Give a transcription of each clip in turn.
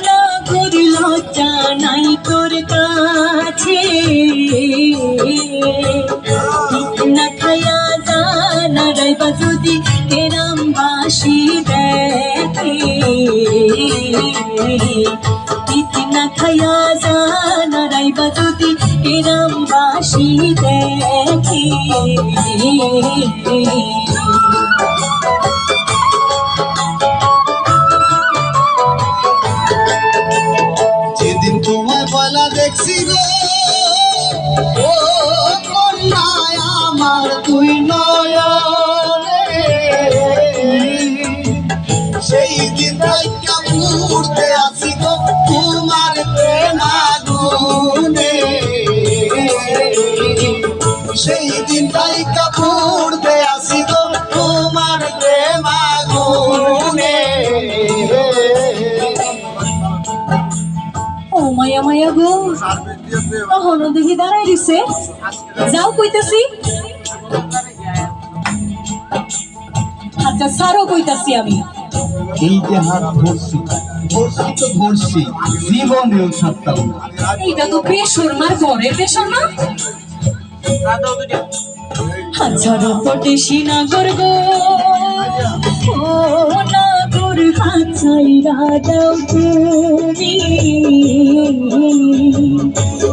না করি লজ্জা নাই তোর কাছে না খায়া জানা রাইবা যদি কেরাম বাসি দেখে না খায়া জানা রাইবা যদি কেরাম বাসি দেখে যেদিন তোমায় পয়লা দেখছি গো ও কন্যায় আমার তুই নয়নে, সেই দিন রাইকা পড়তে আসি গো তোমার প্রেমাগুনে, সেই দিন রাইকা পড়তে আসি গো তোমার প্রেমাগুনে। ও মায়া মায়া গো কখনো দেখি দাঁড়াই দিছে যাও কইতাছি আচ্ছা সারও কইতাছি আমি এই যে হাত ধরছি ধরছি তো ধরছি জীবনেও ছাড়তাম না। এইটা তো বেসরমার ঘরের বেসরমা হাজারো কোটি সিনাগর গো ও নাগর হাত ছাইরা দাও তুমি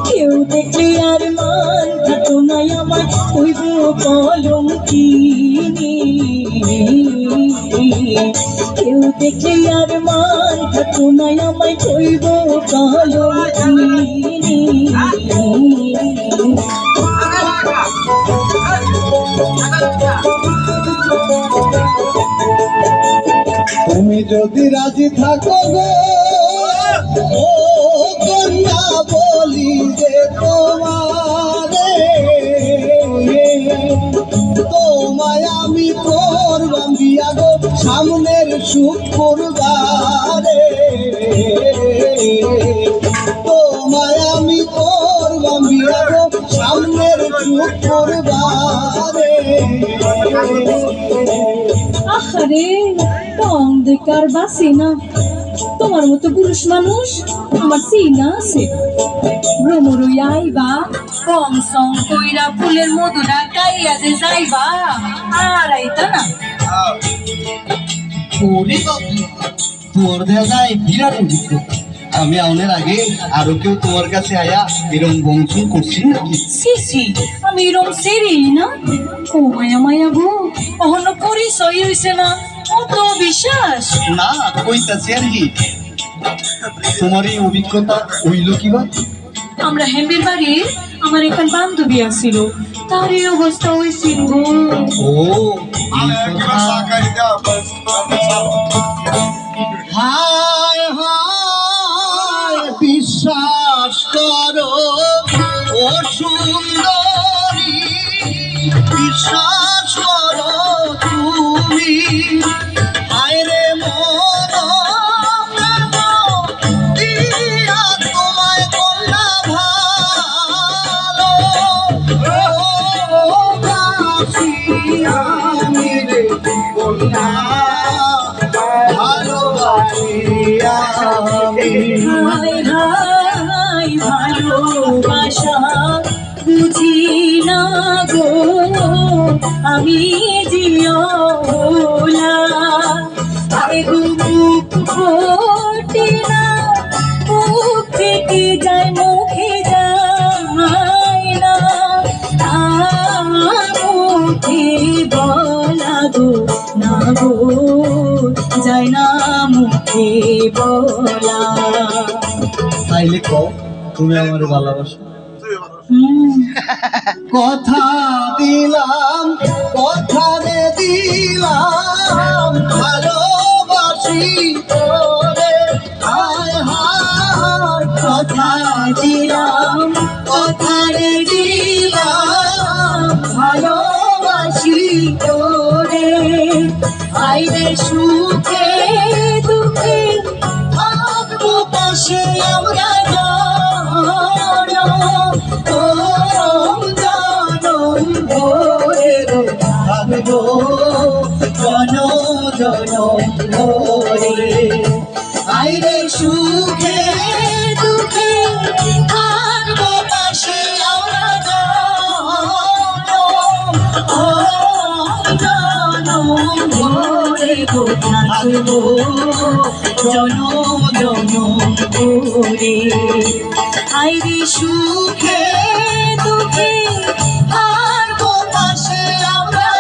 কেউ দেখলে আর মান থাকো নাই আমার কইব কলঙ্কিনী, কেউ দেখলে আর মান থাকো নাই আমায় কইব কলঙ্কিনী। তুমি যদি রাজি থাকো গো ও কন্যা বলি যে তোমারে তোমায় আমি করবাম বিয়া গো সামনের শুক্রবারে, তোমায় আমি করবাম বিয়া গো সামনের শুক্রবারে। আরে টং দেখার বাসি না তোমার মতো পুরুষ মানুষ আমার সিনা আছে ভ্রমরই আইবা কম সং কইরা ফুলের মধুরা গাইয়া যে যাইবা আর আইতা না তোর দেখায় বিরাট অভিজ্ঞতা। আমি আউনের আগে আরো কেউ তোমার কাছে আয়া এরকম বংশন করছি নাকি? সিসি আমি এরম সেরি না ও মায়া মায়া গো অহনো পরিচয় হইছে না অত বিশ্বাস না কইতাছি আর কি তোমার এই অভিজ্ঞতা হইল কিবা? আমরা হেমের বাড়ির আমার এখান বান্ধবী আসছিল তার এই অবস্থা হয়েছিল গো। ও হায় হায় বিশ্বাস করো ও সুন্দরী, বিশ্বাস করো তুমি হায় রে মন দিয়া তোমায় কন্যা ভালো ও বাসি আমি রে কন্যা ভালোবাসি আমি। হায় হায় ভালোবাসা বুঝি না গো আমি জিওলা আরে গো মুখ ফোটে না মুখ থেকে যায় মুখে যায় না মুখে বলা গো না গো যায় না মুখে বলা। তাইলে কও তুমি আমার ভালোবাসো? কথা দিলাম কথা রে দিলাম ভালোবাসি তোরে হায় হায় কথা দিলাম কথা রে দিলাম ভালোবাসি তোরে আইরে সুখে দুঃখে থাকবো পাশে আমরা থাকবো জন জন ভরে সুখে দুঃখে থাকবো পাশে আমরা জনম ভরে গো থাকবো জনম জনম ভরে আইরে সুখে দুঃখে থাকবো পাশে আমরা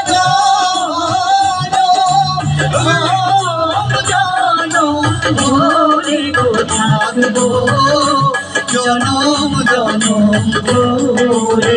জনম ভরে গো থাকবো জনম জনম ভরে